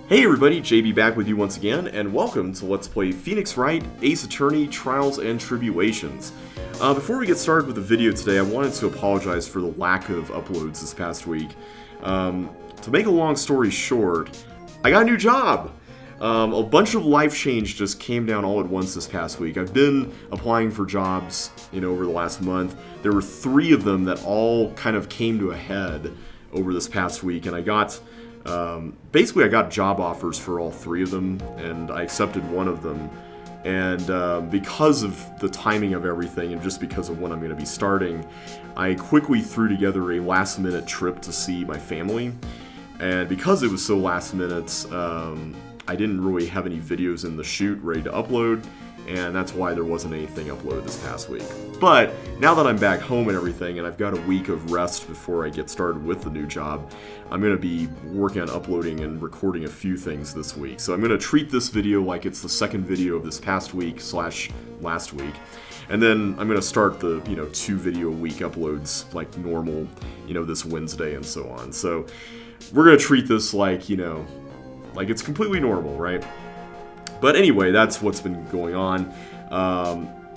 Hey everybody, JB back with you once again, and welcome to Let's Play Phoenix Wright, Ace Attorney, Trials and Tribulations. Before we get started with the video today, I wanted to apologize for the lack of uploads this past week. To make a long story short, I got a new job! A bunch of life change just came down all at once this past week. I've been applying for jobs, over the last month. There were 3 of them that all kind of came to a head over this past week, and I got... basically, I got job offers for all 3 of them, and I accepted one of them. And because of the timing of everything, and just because of when I'm going to be starting, I quickly threw together a last-minute trip to see my family. And because it was so last-minute, I didn't really have any videos in the chute ready to upload, and that's why there wasn't anything uploaded this past week. But now that I'm back home and everything, and I've got a week of rest before I get started with the new job, I'm going to be working on uploading and recording a few things this week. So I'm going to treat this video like it's the second video of this past week / last week. And then I'm going to start the, 2 video a week uploads like normal, this Wednesday and so on. So we're going to treat this like, like it's completely normal, right? But anyway, that's what's been going on.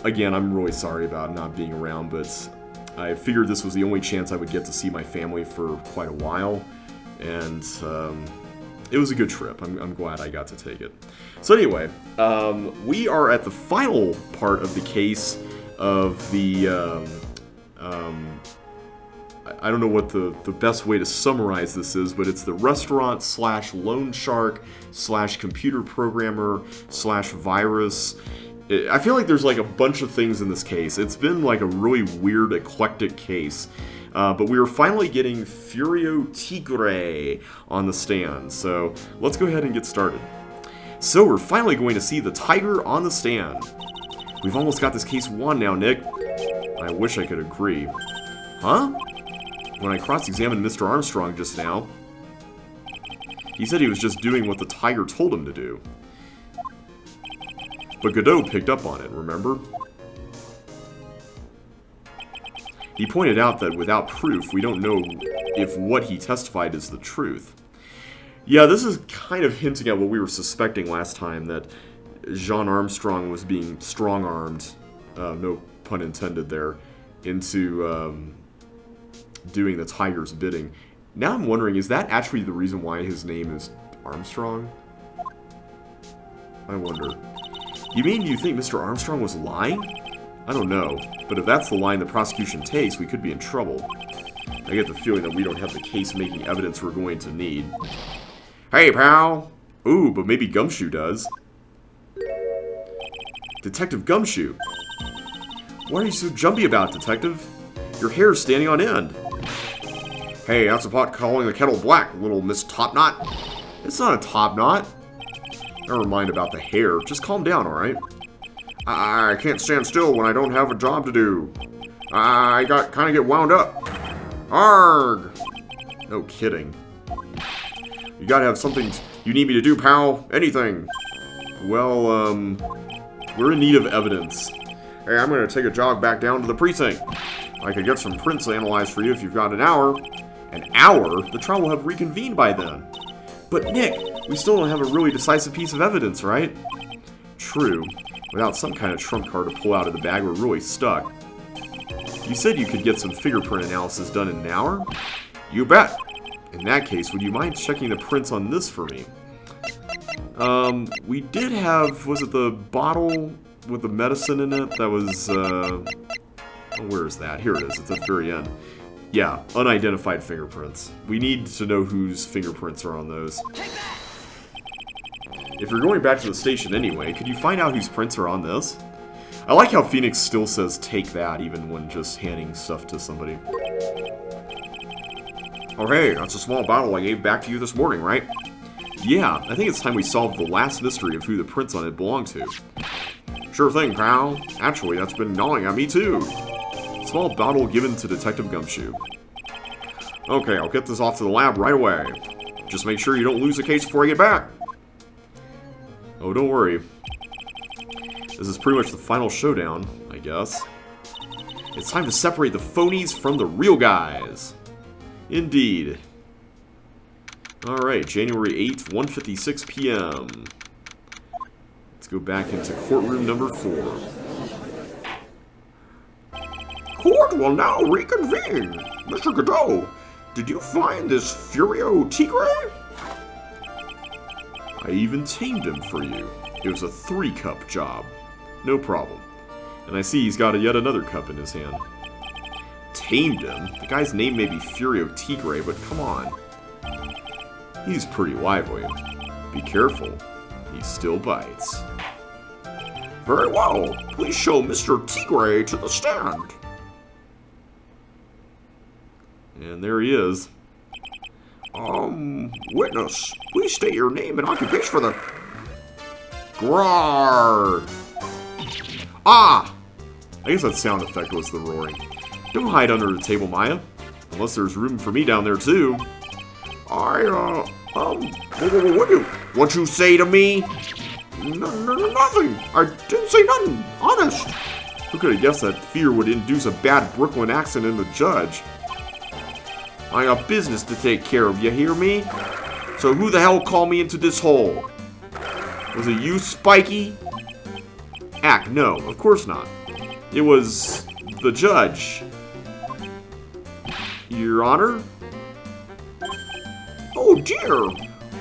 Again, I'm really sorry about not being around, but I figured this was the only chance I would get to see my family for quite a while, and it was a good trip. I'm glad I got to take it. So anyway, we are at the final part of the case of the... I don't know what the best way to summarize this is, but it's the restaurant / loan shark / computer programmer / virus. I feel like there's like a bunch of things in this case. It's been like a really weird, eclectic case. But we are finally getting Furio Tigre on the stand. So let's go ahead and get started. So we're finally going to see the tiger on the stand. We've almost got this case won now, Nick. I wish I could agree. Huh? When I cross-examined Mr. Armstrong just now, he said he was just doing what the tiger told him to do. But Godot picked up on it, remember? He pointed out that without proof, we don't know if what he testified is the truth. Yeah, this is kind of hinting at what we were suspecting last time, that Jean Armstrong was being strong-armed, no pun intended there, into... doing the tiger's bidding. Now I'm wondering, is that actually the reason why his name is Armstrong? I wonder. You mean you think Mr. Armstrong was lying? I don't know, but if that's the line the prosecution takes, we could be in trouble. I get the feeling that we don't have the case-making evidence we're going to need. Hey, pal! Ooh, but maybe Gumshoe does. Detective Gumshoe! What are you so jumpy about, Detective? Your hair's standing on end. Hey, that's a pot calling the kettle black, little Miss Topknot. It's not a topknot. Never mind about the hair. Just calm down, alright? I can't stand still when I don't have a job to do. I kind of get wound up. Arg! No kidding. You gotta have something you need me to do, pal. Anything. Well, we're in need of evidence. Hey, I'm gonna take a jog back down to the precinct. I could get some prints analyzed for you if you've got an hour. An hour? The trial will have reconvened by then. But Nick, we still don't have a really decisive piece of evidence, right? True. Without some kind of trump card to pull out of the bag, we're really stuck. You said you could get some fingerprint analysis done in an hour? You bet! In that case, would you mind checking the prints on this for me? We did have, was it the bottle with the medicine in it? That was, where is that? Here it is. It's at the very end. Yeah, unidentified fingerprints. We need to know whose fingerprints are on those. If you're going back to the station anyway, could you find out whose prints are on this? I like how Phoenix still says take that even when just handing stuff to somebody. Oh hey, that's a small bottle I gave back to you this morning, right? Yeah, I think it's time we solved the last mystery of who the prints on it belong to. Sure thing, pal. Actually, that's been gnawing at me too. Small bottle given to Detective Gumshoe. Okay, I'll get this off to the lab right away. Just make sure you don't lose the case before I get back. Oh, don't worry. This is pretty much the final showdown, I guess. It's time to separate the phonies from the real guys. Indeed. Alright, January 8th, 1:56 p.m. Let's go back into courtroom number 4. Court will now reconvene. Mr. Godot, did you find this Furio Tigre? I even tamed him for you. It was a 3-cup job. No problem. And I see he's got yet another cup in his hand. Tamed him? The guy's name may be Furio Tigre, but come on. He's pretty lively. Be careful. He still bites. Very well. Please show Mr. Tigre to the stand. And there he is. Witness, please state your name and occupation for the... Grrrr! Ah! I guess that sound effect was the roaring. Don't hide under the table, Maya. Unless there's room for me down there, too. What you say to me? Nothing. I didn't say nothing. Honest. Who could have guessed that fear would induce a bad Brooklyn accent in the judge? I got business to take care of, you hear me? So who the hell called me into this hole? Was it you, Spiky? No, of course not. It was the judge. Your Honor? Oh dear!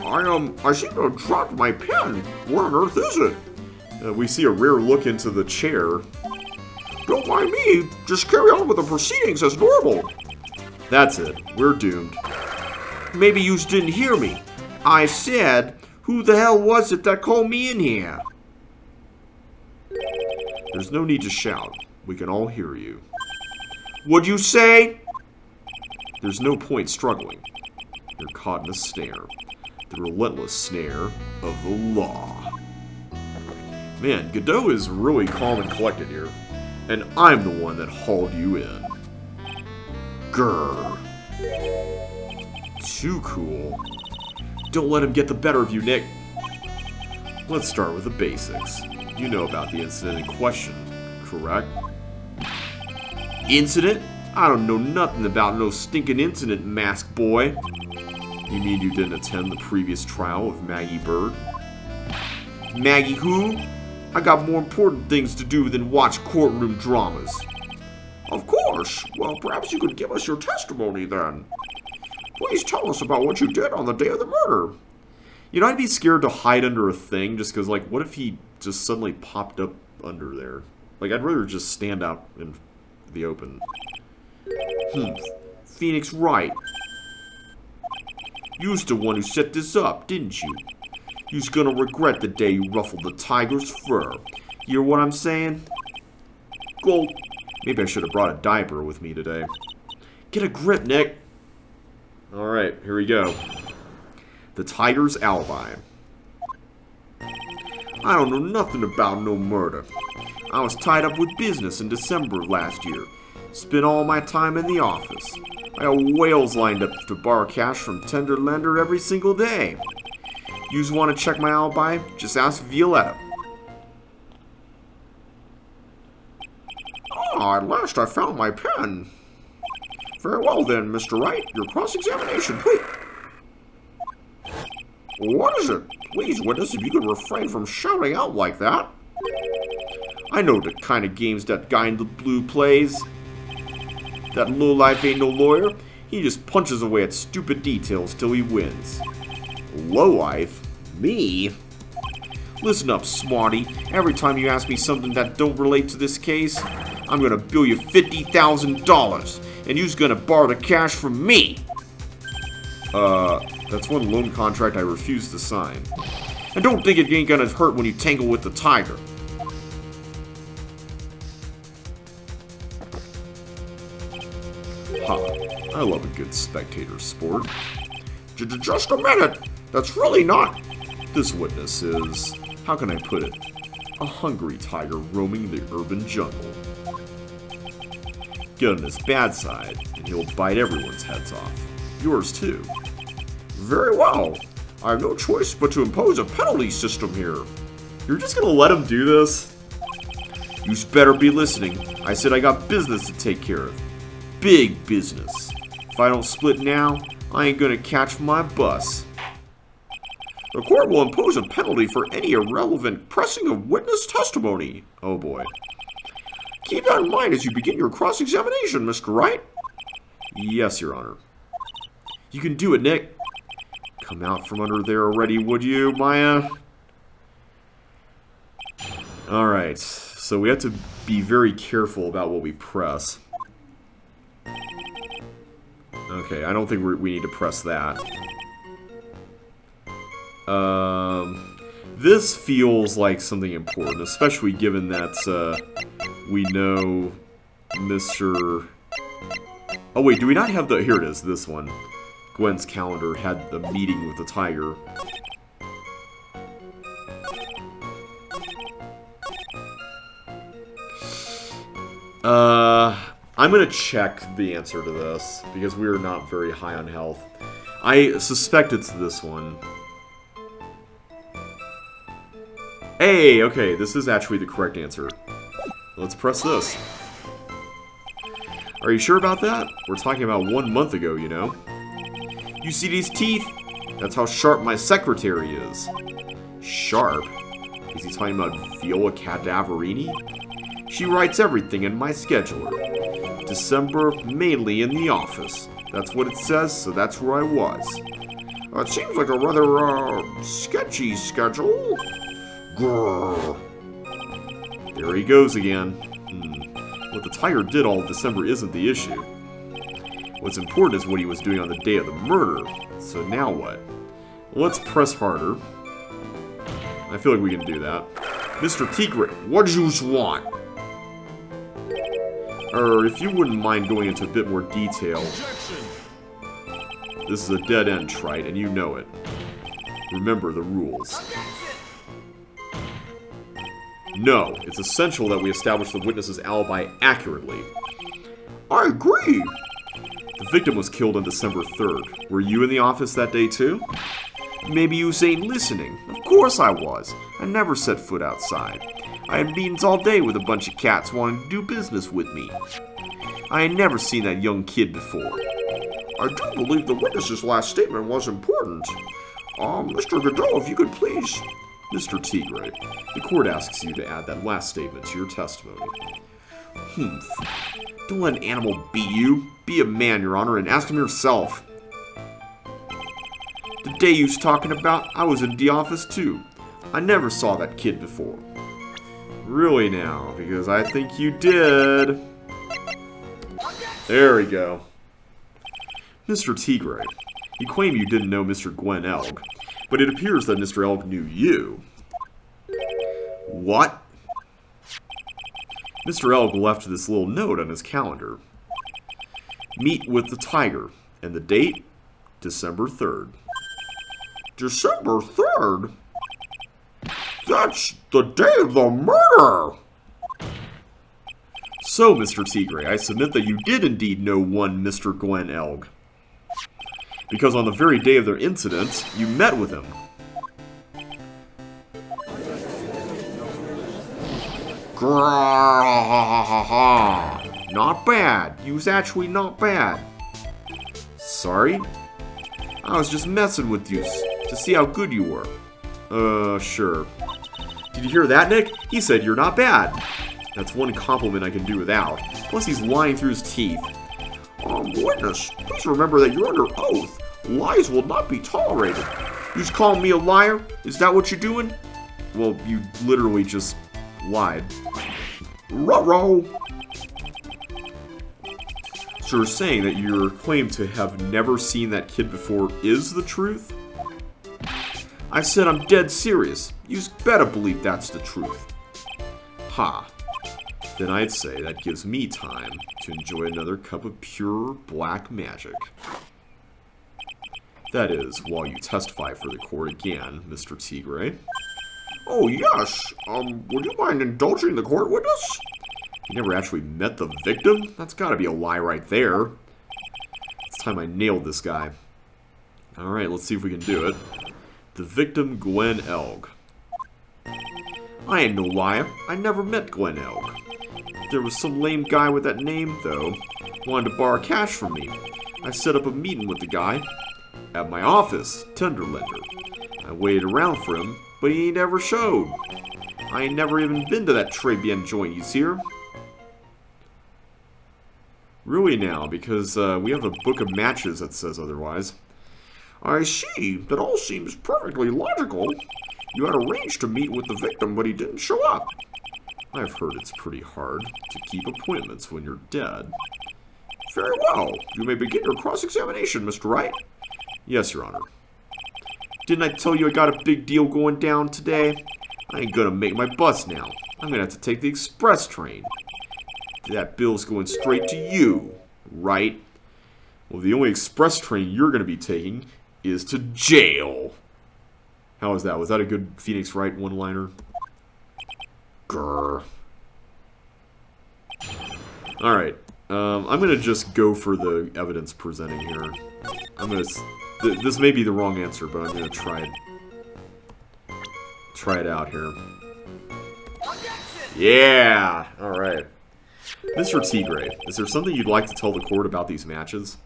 I seem to have dropped my pen. Where on earth is it? We see a rare look into the chair. Don't mind me. Just carry on with the proceedings as normal. That's it. We're doomed. Maybe you didn't hear me. I said, who the hell was it that called me in here? There's no need to shout. We can all hear you. What'd you say? There's no point struggling. You're caught in a snare. The relentless snare of the law. Man, Godot is really calm and collected here. And I'm the one that hauled you in. Grr. Too cool. Don't let him get the better of you, Nick. Let's start with the basics. You know about the incident in question, correct? Incident? I don't know nothing about no stinking incident, mask boy. You mean you didn't attend the previous trial of Maggie Bird? Maggie who? I got more important things to do than watch courtroom dramas. Of course. Well, perhaps you could give us your testimony then. Please tell us about what you did on the day of the murder. You know, I'd be scared to hide under a thing just because, like, what if he just suddenly popped up under there? Like, I'd rather just stand out in the open. Phoenix Wright. You's the one who set this up, didn't you? You's gonna regret the day you ruffled the tiger's fur. You hear what I'm saying? Go. Maybe I should have brought a diaper with me today. Get a grip, Nick. Alright, here we go. The tiger's alibi. I don't know nothing about no murder. I was tied up with business in December of last year. Spent all my time in the office. I got whales lined up to borrow cash from tender lender every single day. Yous want to check my alibi? Just ask Violetta. Ah, at last I found my pen. Very well then, Mr. Wright. Your cross-examination, please. What is it? Please, witness, if you could refrain from shouting out like that. I know the kind of games that guy in the blue plays. That lowlife ain't no lawyer. He just punches away at stupid details till he wins. Lowlife? Me? Listen up, smarty. Every time you ask me something that don't relate to this case, I'm gonna bill you $50,000, and you's gonna borrow the cash from me. That's one loan contract I refuse to sign. And don't think it ain't gonna hurt when you tangle with the tiger. Ha, I love a good spectator sport. Just a minute. That's really not... This witness is, how can I put it, a hungry tiger roaming the urban jungle. Get on his bad side, and he'll bite everyone's heads off. Yours too. Very well. I have no choice but to impose a penalty system here. You're just gonna let him do this? You's better be listening. I said I got business to take care of. Big business. If I don't split now, I ain't gonna catch my bus. The court will impose a penalty for any irrelevant pressing of witness testimony. Oh boy. Keep that in mind as you begin your cross-examination, Mr. Wright. Yes, Your Honor. You can do it, Nick. Come out from under there already, would you, Maya? Alright, so we have to be very careful about what we press. Okay, I don't think we need to press that. This feels like something important, especially given that we know Mr. Oh wait, do we not have the... Here it is, this one. Gwen's calendar had the meeting with the tiger. I'm gonna check the answer to this, because we are not very high on health. I suspect it's this one. Hey, okay, this is actually the correct answer. Let's press this. Are you sure about that? We're talking about 1 month ago, you know. You see these teeth? That's how sharp my secretary is. Sharp? Is he talking about Viola Cadaverini? She writes everything in my scheduler. December, mainly in the office. That's what it says, so that's where I was. It seems like a rather, sketchy schedule. Grrr. There he goes again. What the tiger did all of December isn't the issue. What's important is what he was doing on the day of the murder. So now what? Let's press harder. I feel like we can do that. Mr. Tigre, what do you want? If you wouldn't mind going into a bit more detail. This is a dead end, Trite, and you know it. Remember the rules. No, it's essential that we establish the witness's alibi accurately. I agree. The victim was killed on December 3rd. Were you in the office that day too? Maybe you ain't listening. Of course I was. I never set foot outside. I had meetings all day with a bunch of cats wanting to do business with me. I had never seen that young kid before. I do believe the witness's last statement was important. Mr. Godot, if you could please... Mr. Tigre, the court asks you to add that last statement to your testimony. Don't let an animal beat you. Be a man, Your Honor, and ask him yourself. The day you was talking about, I was in the office too. I never saw that kid before. Really now, because I think you did. There we go. Mr. Tigre, you claim you didn't know Mr. Gwen Elg, but it appears that Mr. Elg knew you. What? Mr. Elg left this little note on his calendar. Meet with the tiger, and the date, December 3rd. December 3rd? That's the day of the murder! So, Mr. Tigre, I submit that you did indeed know one Mr. Gwen Elg. Because on the very day of their incident, you met with him. Not bad. You was actually not bad. Sorry? I was just messing with you to see how good you were. Sure. Did you hear that, Nick? He said you're not bad. That's one compliment I can do without. Plus he's lying through his teeth. Witness, please remember that you're under oath. Lies will not be tolerated. You just calling me a liar? Is that what you're doing? Well, you literally just lied. Ruh-roh. So you're saying that your claim to have never seen that kid before is the truth? I said I'm dead serious. You better believe that's the truth. Ha. Then I'd say that gives me time to enjoy another cup of pure black magic. That is, while you testify for the court again, Mr. Tigre. Oh, yes. Would you mind indulging the court witness? You never actually met the victim? That's gotta be a lie right there. It's time I nailed this guy. Alright, let's see if we can do it. The victim, Gwen Elg. I ain't no liar. I never met Gwen Elg. There was some lame guy with that name, though. Wanted to borrow cash from me. I set up a meeting with the guy. At my office, Tenderlender. I waited around for him, but he ain't never showed. I ain't never even been to that Tribulations joint he's here. Really now, because we have a book of matches that says otherwise. I see. That all seems perfectly logical. You had arranged to meet with the victim, but he didn't show up. I've heard it's pretty hard to keep appointments when you're dead. Very well. You may begin your cross-examination, Mr. Wright. Yes, Your Honor. Didn't I tell you I got a big deal going down today? I ain't gonna make my bus now. I'm gonna have to take the express train. That bill's going straight to you, right? Well, the only express train you're gonna be taking is to jail. How was that? Was that a good Phoenix Wright one-liner? Grr. Alright. I'm gonna just go for the evidence presenting here. I'm gonna... this may be the wrong answer, but I'm gonna try it. Try it out here. Yeah! Alright. Mr. Tigre, is there something you'd like to tell the court about these matches?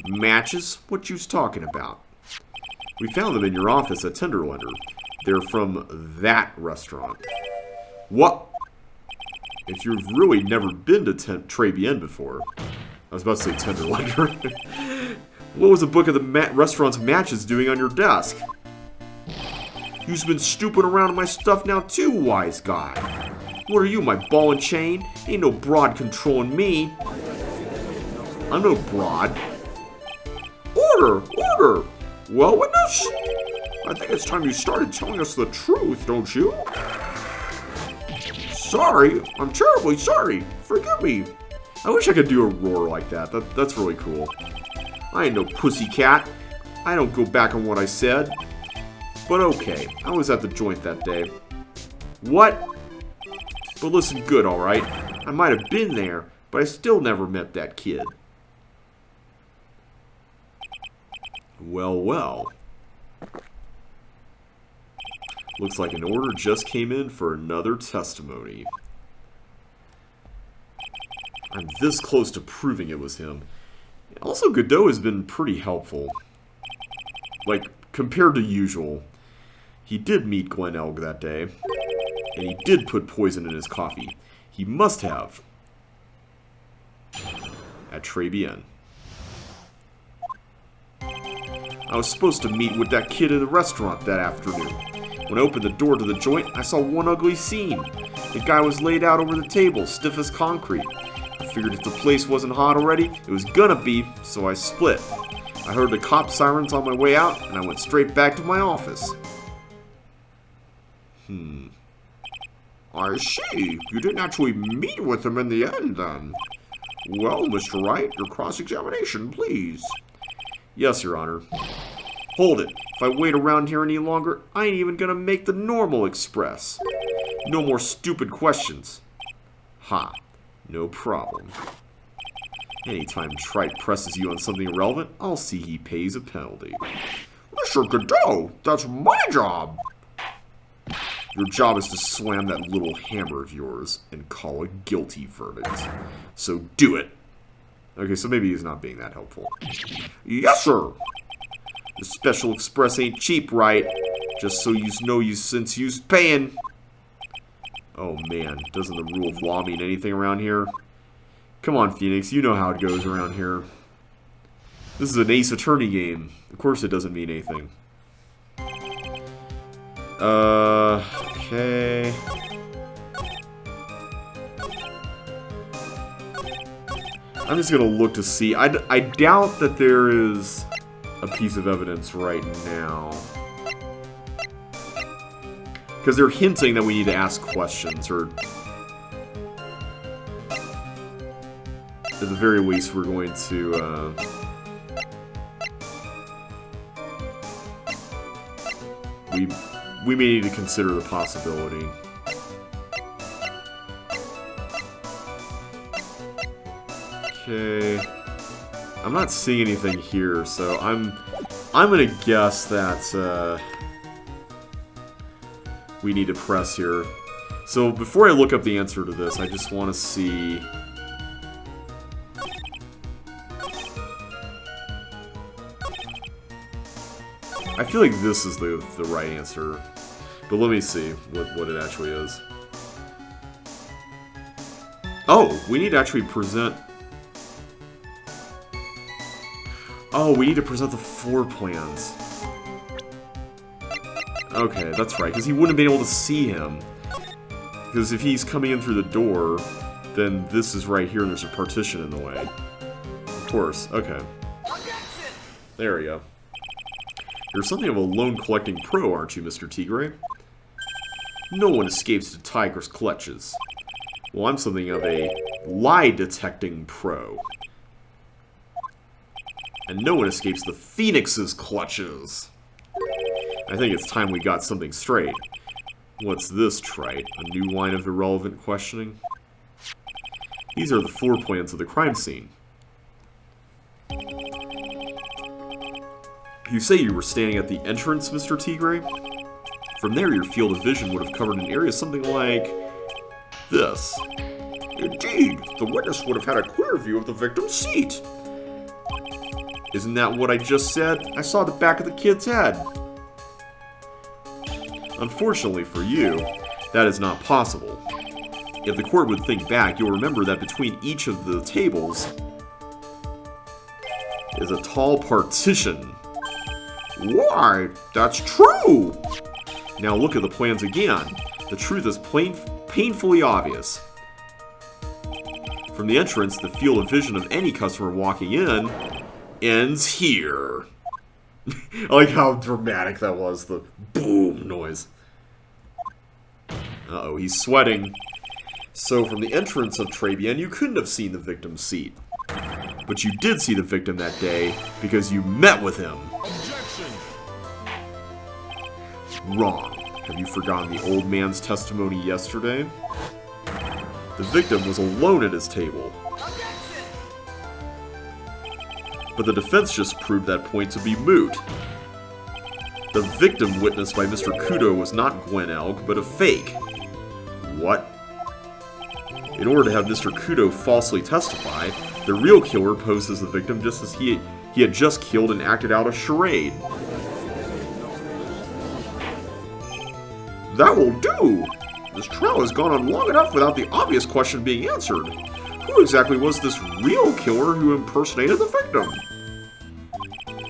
Matches? What you's talking about? We found them in your office at Tenderlunder. They're from that restaurant. What? If you've really never been to Tribulations before... I was about to say Tenderlunder. What was the book of the restaurant's matches doing on your desk? You've been stooping around in my stuff now too, wise guy. What are you, my ball and chain? Ain't no broad controlling me. I'm no broad. Order! Order! Well, witness? I think it's time you started telling us the truth, don't you? Sorry. I'm terribly sorry. Forgive me. I wish I could do a roar like that. That's really cool. I ain't no pussycat. I don't go back on what I said. But okay, I was at the joint that day. What? But listen good, alright? I might have been there, but I still never met that kid. Well, well. Looks like an order just came in for another testimony. I'm this close to proving it was him. Also, Godot has been pretty helpful. Like, compared to usual. He did meet Glen Elg that day. And he did put poison in his coffee. He must have. At Tribulations. I was supposed to meet with that kid in the restaurant that afternoon. When I opened the door to the joint, I saw one ugly scene. The guy was laid out over the table, stiff as concrete. I figured if the place wasn't hot already, it was gonna be, so I split. I heard the cop sirens on my way out, and I went straight back to my office. I see. You didn't actually meet with him in the end, then. Well, Mr. Wright, your cross-examination, please. Yes, Your Honor. Hold it. If I wait around here any longer, I ain't even gonna make the normal express. No more stupid questions. Ha. No problem. Anytime Trite presses you on something irrelevant, I'll see he pays a penalty. Mr. Godot, that's my job! Your job is to slam that little hammer of yours and call a guilty verdict. So do it. Okay, so maybe he's not being that helpful. Yes, sir! The Special Express ain't cheap, right? Just so you know since you's paying. Oh man, doesn't the rule of law mean anything around here? Come on, Phoenix, you know how it goes around here. This is an Ace Attorney game. Of course it doesn't mean anything. Okay. I'm just gonna look to see. I doubt that there is a piece of evidence right now. Because they're hinting that we need to ask questions, or... at the very least, we're going to, we may need to consider the possibility. Okay. I'm not seeing anything here, so I'm gonna guess that, we need to press here. So before I look up the answer to this, I just want to see... I feel like this is the right answer. But let me see what it actually is. Oh, we need to actually present... Oh, we need to present the floor plans. Okay, that's right, because he wouldn't have been able to see him. Because if he's coming in through the door, then this is right here and there's a partition in the way. Of course, okay. There we go. You're something of a loan-collecting pro, aren't you, Mr. Tigre? No one escapes the Tigre's clutches. Well, I'm something of a lie-detecting pro. And no one escapes the Phoenix's clutches. I think it's time we got something straight. What's this, trite? A new line of irrelevant questioning? These are the floor plans of the crime scene. You say you were standing at the entrance, Mr. Tigre? From there, your field of vision would have covered an area something like... this. Indeed, the witness would have had a clear view of the victim's seat. Isn't that what I just said? I saw the back of the kid's head. Unfortunately for you, that is not possible. If the court would think back, you'll remember that between each of the tables is a tall partition. Why, that's true! Now look at the plans again. The truth is painfully obvious. From the entrance, the field of vision of any customer walking in ends here. I like how dramatic that was, the boom noise. Uh-oh, he's sweating. So from the entrance of Tribulations, you couldn't have seen the victim's seat. But you did see the victim that day because you met with him. Objection! Wrong. Have you forgotten the old man's testimony yesterday? The victim was alone at his table. But the defense just proved that point to be moot. The victim witnessed by Mr. Kudo was not Gwen Elg, but a fake. What? In order to have Mr. Kudo falsely testify, the real killer posed as the victim just as he had just killed and acted out a charade. That will do! This trial has gone on long enough without the obvious question being answered. Who exactly was this real killer who impersonated the victim?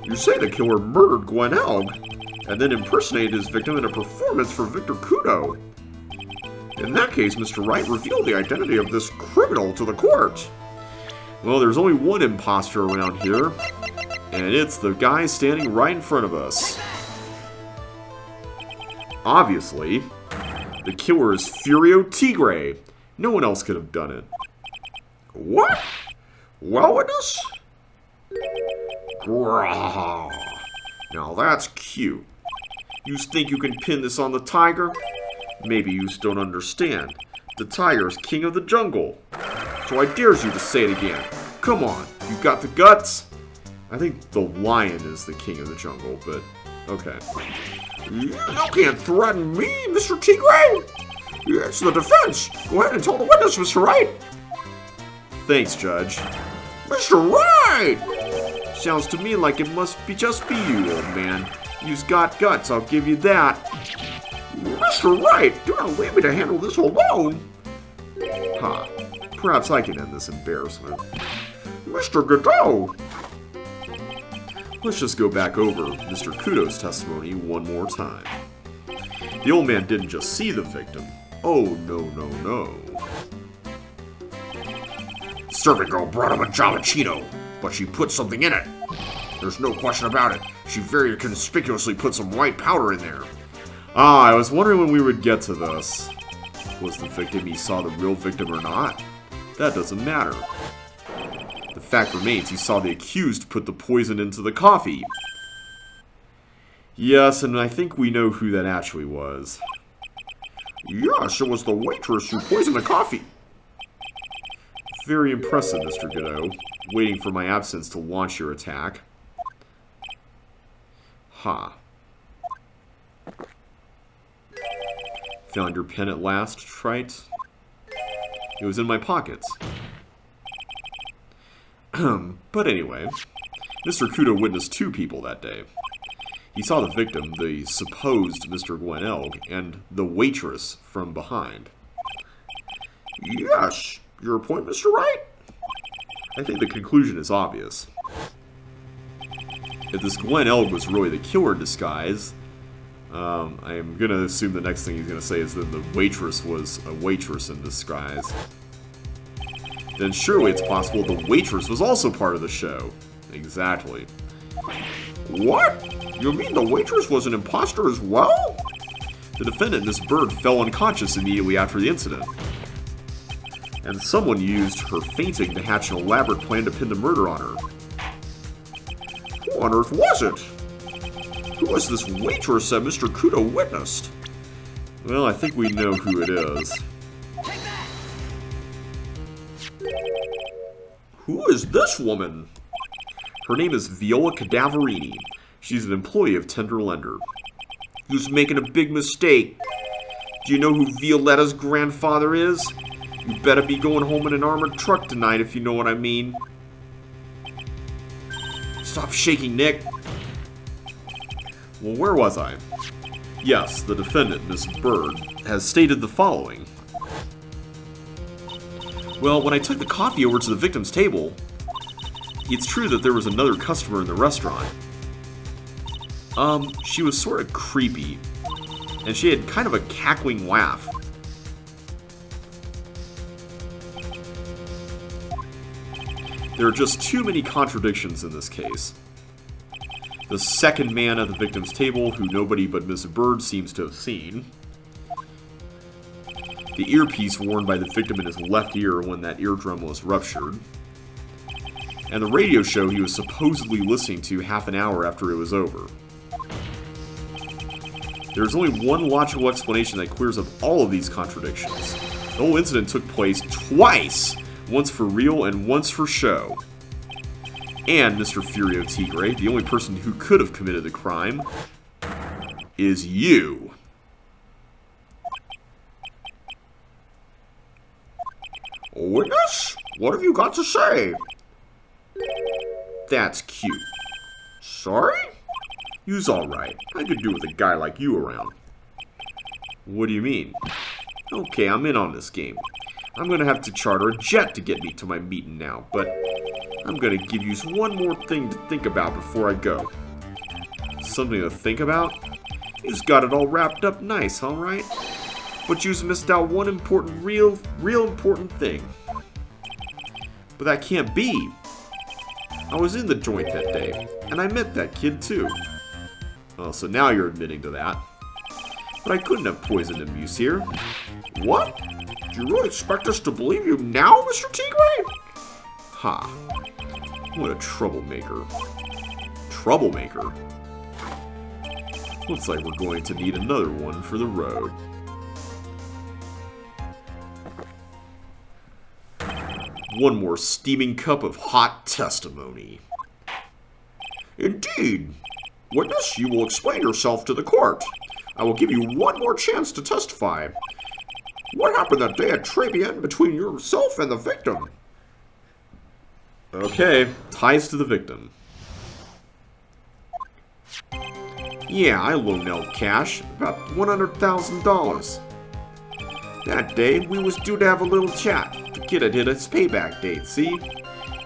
You say the killer murdered Gwen Elg, and then impersonated his victim in a performance for Victor Kudo. In that case, Mr. Wright revealed the identity of this criminal to the court. Well, there's only one imposter around here, and it's the guy standing right in front of us. Obviously, the killer is Furio Tigre. No one else could have done it. What? Well, witness? Grah. Now that's cute. You think you can pin this on the tiger? Maybe you just don't understand. The tiger is king of the jungle. So I dares you to say it again. Come on, you got the guts? I think the lion is the king of the jungle, but okay. You can't threaten me, Mr. Tigre! It's the defense. Go ahead and tell the witness, Mr. Wright. Thanks, Judge. Mr. Wright! Sounds to me like it must be just be you, old man. You've got guts, I'll give you that. Mr. Wright, do not leave me to handle this alone. Ha. Perhaps I can end this embarrassment. Mr. Godot! Let's just go back over Mr. Kudo's testimony one more time. The old man didn't just see the victim. Oh, no, no, no. Servant girl brought him a Javachino, but she put something in it. There's no question about it. She very conspicuously put some white powder in there. Ah, I was wondering when we would get to this. Was the victim he saw the real victim or not? That doesn't matter. The fact remains he saw the accused put the poison into the coffee. Yes, and I think we know who that actually was. Yes, it was the waitress who poisoned the coffee. Very impressive, Mr. Godot. Waiting for my absence to launch your attack. Ha. Found your pen at last, trite? It was in my pockets. But anyway, Mr. Kudo witnessed two people that day. He saw the victim, the supposed Mr. Gwenelg, and the waitress from behind. Yes, your point, Mr. Wright? I think the conclusion is obvious. If this Gwenelg was really the killer in disguise, I'm going to assume the next thing he's going to say is that the waitress was a waitress in disguise. Then surely it's possible the waitress was also part of the show. Exactly. What? You mean the waitress was an imposter as well? The defendant, Miss Bird, fell unconscious immediately after the incident. And someone used her fainting to hatch an elaborate plan to pin the murder on her. Who on earth was it? Who was this waitress that Mr. Kudo witnessed? Well, I think we know who it is. Who is this woman? Her name is Viola Cadaverini. She's an employee of Tender Lender. Who's making a big mistake? Do you know who Violetta's grandfather is? You better be going home in an armored truck tonight if you know what I mean. Stop shaking, Nick. Well, where was I? Yes, the defendant, Miss Bird, has stated the following. Well, when I took the coffee over to the victim's table, it's true that there was another customer in the restaurant. She was sort of creepy, and she had kind of a cackling laugh. There are just too many contradictions in this case. The second man at the victim's table, who nobody but Miss Bird seems to have seen. The earpiece worn by the victim in his left ear when that eardrum was ruptured. And the radio show he was supposedly listening to half an hour after it was over. There's only one logical explanation that clears up all of these contradictions. The whole incident took place twice! Once for real and once for show. And Mr. Furio Tigre, the only person who could have committed the crime, is you. Witness? What have you got to say? That's cute. Sorry? You's alright. I could do with a guy like you around. What do you mean? Okay, I'm in on this game. I'm gonna have to charter a jet to get me to my meeting now, but I'm gonna give you one more thing to think about before I go. Something to think about? You's got it all wrapped up nice, alright? But you's missed out one important, real important thing. But that can't be. I was in the joint that day, and I met that kid too. Oh, so now you're admitting to that. But I couldn't have poisoned him, you see? What? Do you really expect us to believe you now, Mr. Tigre? Ha. What a troublemaker. Troublemaker? Looks like we're going to need another one for the road. One more steaming cup of hot testimony. Indeed. Witness, you will explain yourself to the court. I will give you one more chance to testify. What happened that day at Tribulations between yourself and the victim? Okay, ties to the victim. Yeah, I loaned out cash, about $100,000. That day, we was due to have a little chat. The kid had hit his payback date, see?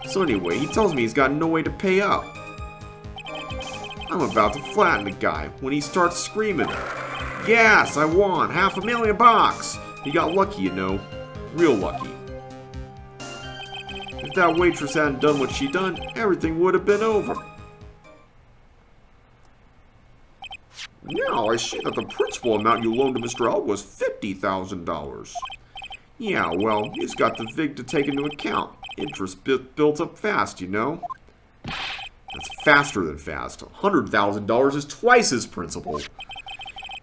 So anyway, he tells me he's got no way to pay up. I'm about to flatten the guy when he starts screaming, "Yes, I won $500,000! He got lucky, you know. Real lucky. If that waitress hadn't done what she done, everything would have been over. Now I see that the principal amount you loaned to Mr. L was $50,000. Yeah, well, he's got the VIG to take into account. Interest builds up fast, you know. That's faster than fast. $100,000 is twice his principal.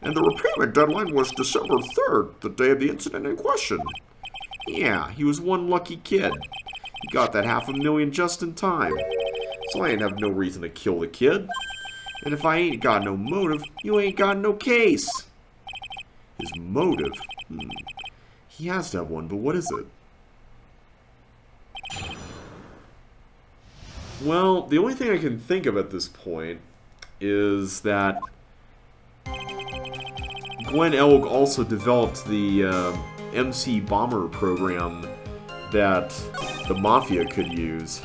And the repayment deadline was December 3rd, the day of the incident in question. Yeah, he was one lucky kid. He got that $500,000 just in time. So I ain't have no reason to kill the kid. And if I ain't got no motive, you ain't got no case. His motive? He has to have one, but what is it? Well, the only thing I can think of at this point is that Gwen Elg also developed the MC Bomber program that the Mafia could use.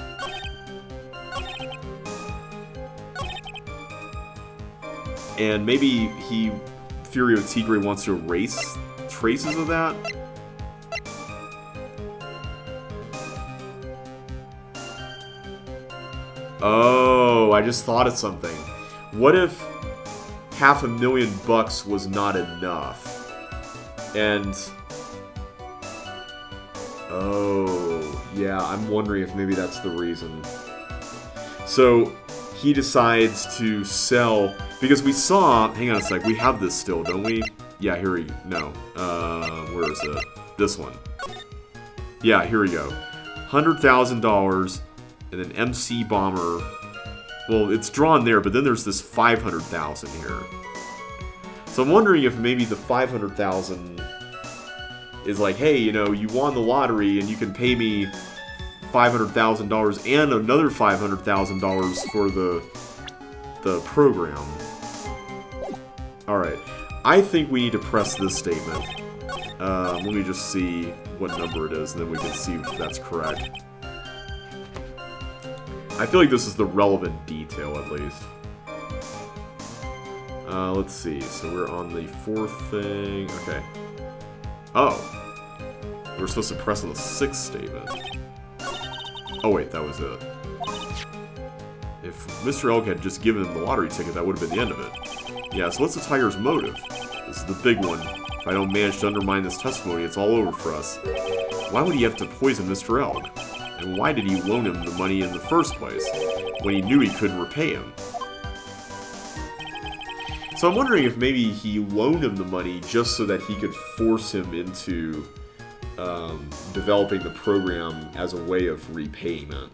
And maybe Furio Tigre wants to erase traces of that? Oh, I just thought of something. What if $500,000 was not enough? And... oh, yeah, I'm wondering if maybe that's the reason. So, he decides to sell... because we saw... hang on a sec, we have this still, don't we? Yeah, here we... no. Where is it? This one. Yeah, here we go. $100,000... and an MC Bomber. Well, it's drawn there, but then there's this 500,000 here. So I'm wondering if maybe the 500,000 is like, hey, you know, you won the lottery and you can pay me $500,000 and another $500,000 for the program. All right, I think we need to press this statement. Let me just see what number it is, and then we can see if that's correct. I feel like this is the relevant detail, at least. Let's see. So we're on the fourth thing. Okay. Oh. We're supposed to press on the sixth statement. Oh, wait. That was it. If Mr. Elk had just given him the lottery ticket, that would have been the end of it. Yeah, so what's the tiger's motive? This is the big one. If I don't manage to undermine this testimony, it's all over for us. Why would he have to poison Mr. Elk? And why did he loan him the money in the first place, when he knew he couldn't repay him? So I'm wondering if maybe he loaned him the money just so that he could force him into developing the program as a way of repayment.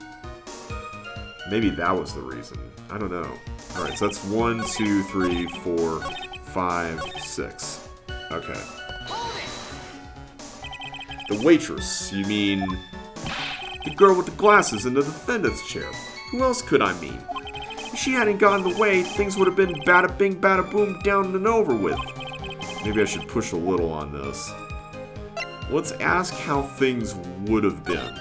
Maybe that was the reason. I don't know. Alright, so that's 1, 2, 3, 4, 5, 6. Okay. The waitress, you mean... the girl with the glasses in the defendant's chair. Who else could I mean? If she hadn't gotten away, things would have been bada bing bada boom down and over with. Maybe I should push a little on this. Let's ask how things would have been.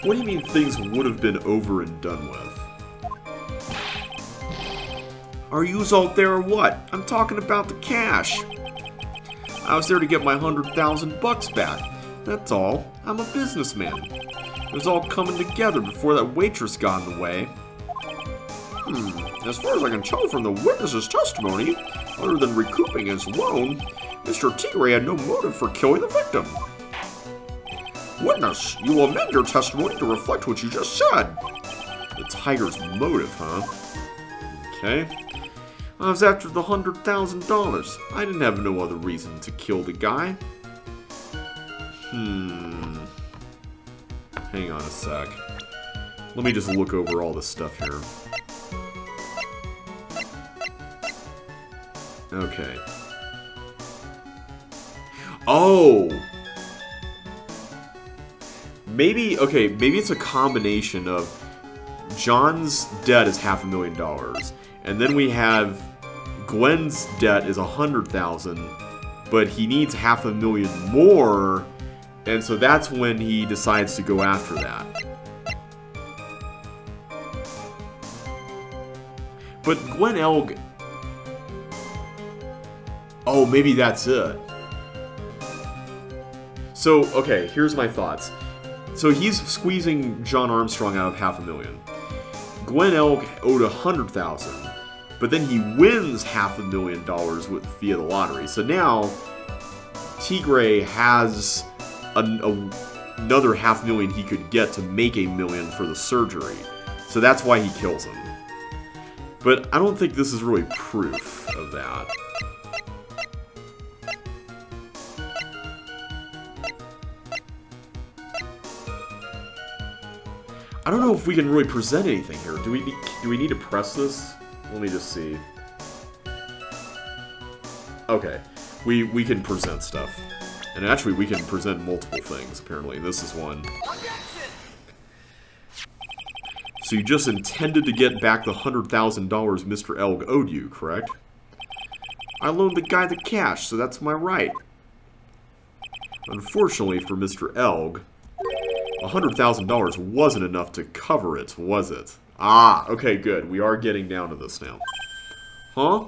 What do you mean things would have been over and done with? Are yous out there or what? I'm talking about the cash. I was there to get my $100,000 back. That's all. I'm a businessman. It was all coming together before that waitress got in the way. As far as I can tell from the witness's testimony, other than recouping his loan, Mr. Tigre had no motive for killing the victim. Witness, you will amend your testimony to reflect what you just said. The tiger's motive, huh? Okay. I was after the $100,000. I didn't have no other reason to kill the guy. Hang on a sec. Let me just look over all this stuff here. Okay. Oh! Maybe it's a combination of John's debt is $500,000, and then we have Gwen's debt is $100,000, but he needs $500,000 more, and so that's when he decides to go after that. But Gwen Elg... oh, maybe that's it. So, okay, here's my thoughts. So he's squeezing John Armstrong out of $500,000. Gwen Elg owed $100,000, but then he wins $500,000 via the lottery. So now Tigre has another $500,000 he could get to make $1 million for the surgery. So that's why he kills him. But I don't think this is really proof of that. I don't know if we can really present anything here. Do we need to press this? Let me just see. Okay, we can present stuff, and actually we can present multiple things. Apparently, this is one. So you just intended to get back the $100,000 Mr. Elg owed you, correct? I loaned the guy the cash, so that's my right. Unfortunately for Mr. Elg, $100,000 wasn't enough to cover it, was it? Ah, okay, good. We are getting down to this now. Huh?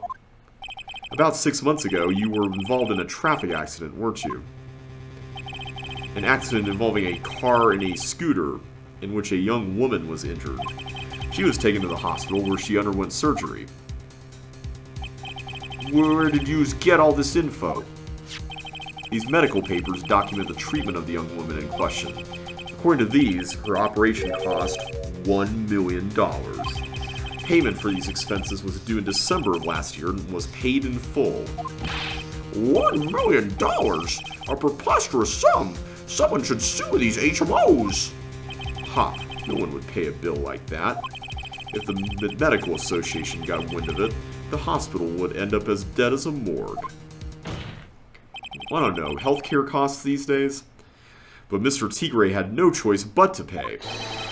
About 6 months ago, you were involved in a traffic accident, weren't you? An accident involving a car and a scooter in which a young woman was injured. She was taken to the hospital where she underwent surgery. Where did you get all this info? These medical papers document the treatment of the young woman in question. According to these, her operation cost $1 million. Payment for these expenses was due in December of last year and was paid in full. $1 million? A preposterous sum! Someone should sue these HMOs! Ha! No one would pay a bill like that. If the medical association got wind of it, the hospital would end up as dead as a morgue. I don't know, healthcare costs these days? But Mr. Tigre had no choice but to pay,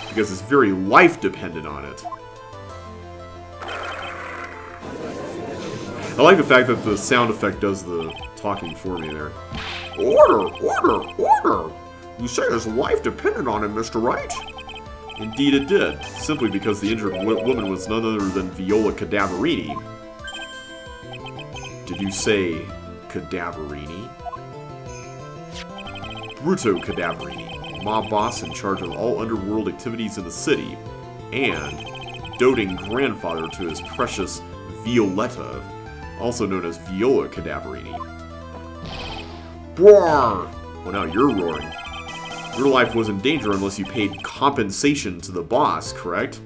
because his very life depended on it. I like the fact that the sound effect does the talking for me there. Order! Order! Order! You say his life depended on it, Mr. Wright? Indeed it did, simply because the injured woman was none other than Viola Cadaverini. Did you say Cadaverini? Bruto Cadaverini, mob boss in charge of all underworld activities in the city, and doting grandfather to his precious Violetta, also known as Viola Cadaverini. Roar! Well, now you're roaring. Your life was in danger unless you paid compensation to the boss, correct?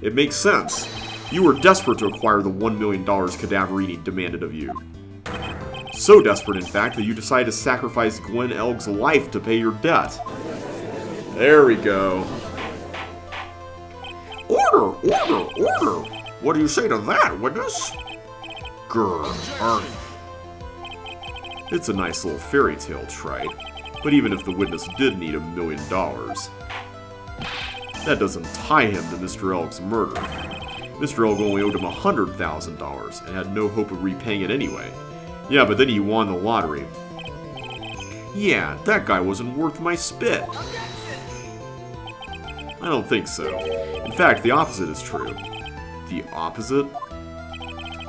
It makes sense. You were desperate to acquire the $1 million Cadaverini demanded of you. So desperate, in fact, that you decided to sacrifice Gwen Elg's life to pay your debt. There we go. Order! Order! Order! What do you say to that, witness? Grr, It's a nice little fairy tale, Trite. But even if the witness did need $1 million, that doesn't tie him to Mr. Elg's murder. Mr. Elg only owed him $100,000 and had no hope of repaying it anyway. Yeah, but then he won the lottery. Yeah, that guy wasn't worth my spit. I don't think so. In fact, the opposite is true. The opposite?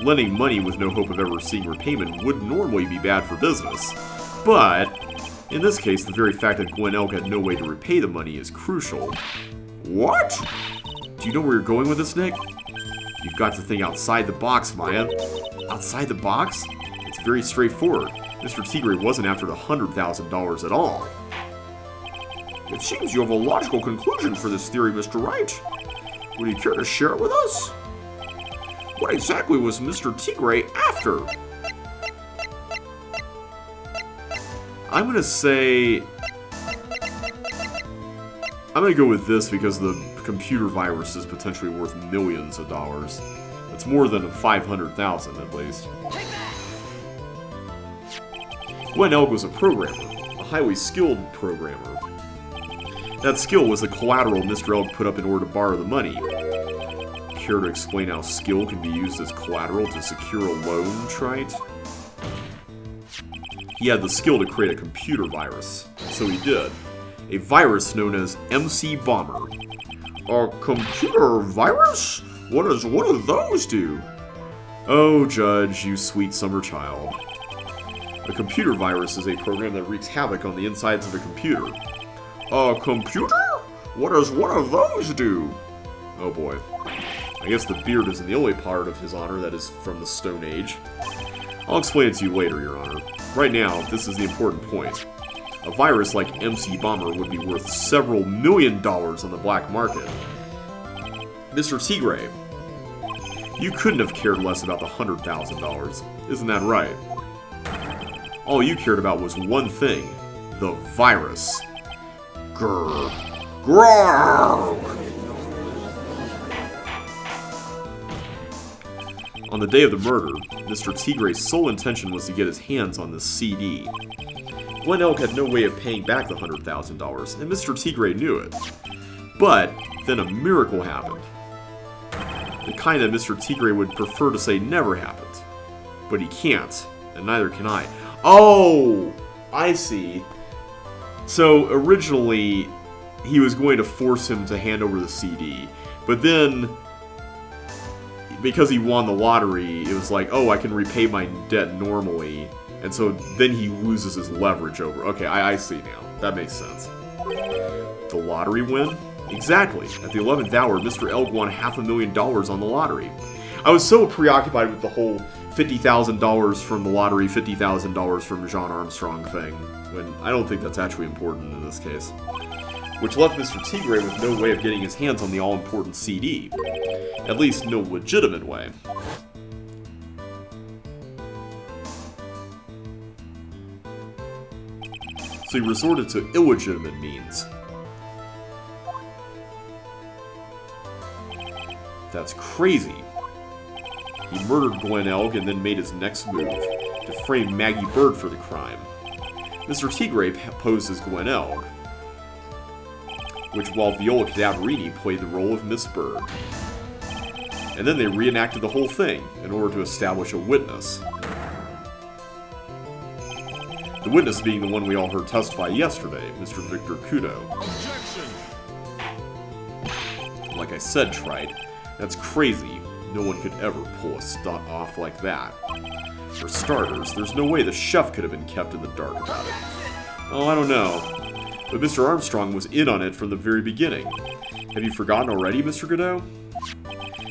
Lending money with no hope of ever seeing repayment would normally be bad for business. But in this case, the very fact that Gwen Elg had no way to repay the money is crucial. What? Do you know where you're going with this, Nick? You've got to think outside the box, Maya. Outside the box? It's very straightforward. Mr. Tigre wasn't after the $100,000 at all. It seems you have a logical conclusion for this theory, Mr. Wright. Would you care to share it with us? What exactly was Mr. Tigre after? I'm gonna say... I'm gonna go with this because the computer virus is potentially worth millions of dollars. It's more than 500,000 at least. Gwen Elg was a programmer, a highly skilled programmer. That skill was the collateral Mr. Elg put up in order to borrow the money. Care to explain how skill can be used as collateral to secure a loan, Trite? He had the skill to create a computer virus, so he did. A virus known as MC Bomber. A computer virus? What does one of those do? Oh, Judge, you sweet summer child. A computer virus is a program that wreaks havoc on the insides of a computer. A computer? What does one of those do? Oh boy. I guess the beard isn't the only part of his honor that is from the Stone Age. I'll explain it to you later, Your Honor. Right now, this is the important point. A virus like MC Bomber would be worth several $1 million on the black market. Mr. Tigre, you couldn't have cared less about the $100,000. Isn't that right? All you cared about was one thing. The virus. Grr. Grrrg. On the day of the murder, Mr. Tigre's sole intention was to get his hands on this CD. Gwen Elg had no way of paying back the $100,000, and Mr. Tigre knew it. But then a miracle happened. The kind that Mr. Tigre would prefer to say never happened. But he can't, and neither can I. Oh! I see. So, originally, he was going to force him to hand over the CD. But then, because he won the lottery, it was like, oh, I can repay my debt normally. And so then he loses his leverage over. Okay, I see now. That makes sense. The lottery win? Exactly. At the 11th hour, Mr. Elg won $500,000 on the lottery. I was so preoccupied with the whole $50,000 from the lottery, $50,000 from John Armstrong thing, when I don't think that's actually important in this case. Which left Mr. Tigre with no way of getting his hands on the all-important CD. At least, no legitimate way. So he resorted to illegitimate means. That's crazy. He murdered Glenn Elg and then made his next move, to frame Maggie Bird for the crime. Mr. Tigre posed as Glenn Elg, while Viola Cadaverini played the role of Miss Bird. And then they reenacted the whole thing in order to establish a witness. The witness being the one we all heard testify yesterday, Mr. Victor Kudo. Objection! Like I said, Trite, that's crazy. No one could ever pull a stunt off like that. For starters, there's no way the chef could have been kept in the dark about it. Oh, I don't know. But Mr. Armstrong was in on it from the very beginning. Have you forgotten already, Mr. Godot?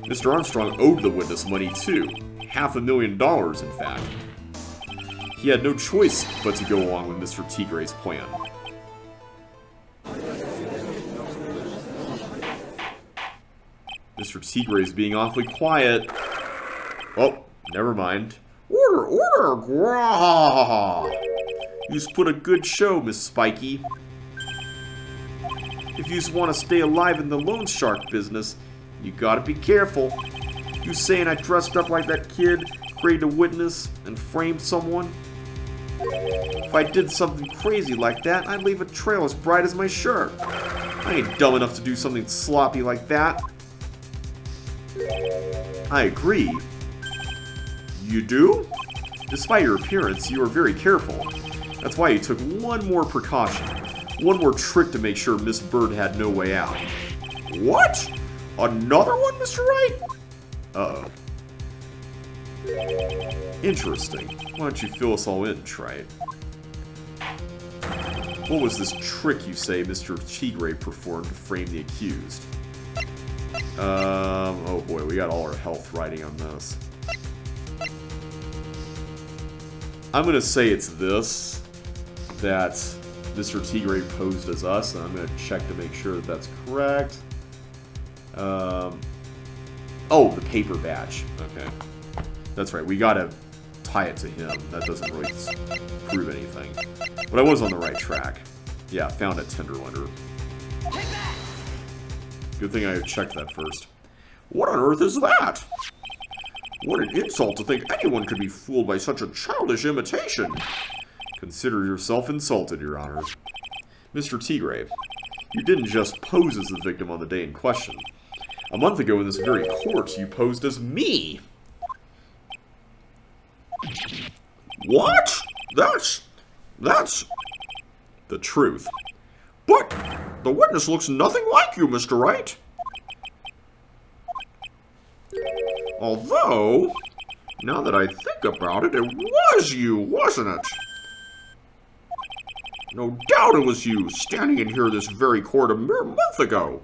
Mr. Armstrong owed the witness money too. $500,000, in fact. He had no choice but to go along with Mr. Tigre's plan. Mr. Tigre is being awfully quiet. Oh, never mind. Order, order, grah! You've put a good show, Miss Spiky. If you want to stay alive in the loan shark business, you gotta be careful. You saying I dressed up like that kid, created a witness, and framed someone? If I did something crazy like that, I'd leave a trail as bright as my shirt. I ain't dumb enough to do something sloppy like that. I agree. You do? Despite your appearance, you are very careful. That's why you took one more precaution. One more trick to make sure Miss Bird had no way out. What? Another one, Mr. Wright? Uh-oh. Interesting. Why don't you fill us all in, Trite? What was this trick you say Mr. Tigre performed to frame the accused? Oh boy, we got all our health riding on this. I'm gonna say it's this, that Mr. Tigre posed as us, and I'm gonna check to make sure that that's correct. Oh, the paper badge. Okay. That's right, we gotta tie it to him. That doesn't really prove anything. But I was on the right track. Yeah, found a Tenderlander. Good thing I checked that first. What on earth is that? What an insult to think anyone could be fooled by such a childish imitation. Consider yourself insulted, Your Honor. Mr. Tigre, you didn't just pose as the victim on the day in question. A month ago in this very court, you posed as me. What? That's the truth. But the witness looks nothing like you, Mr. Wright. Although, now that I think about it, it was you, wasn't it? No doubt it was you, standing in here this very court a mere month ago.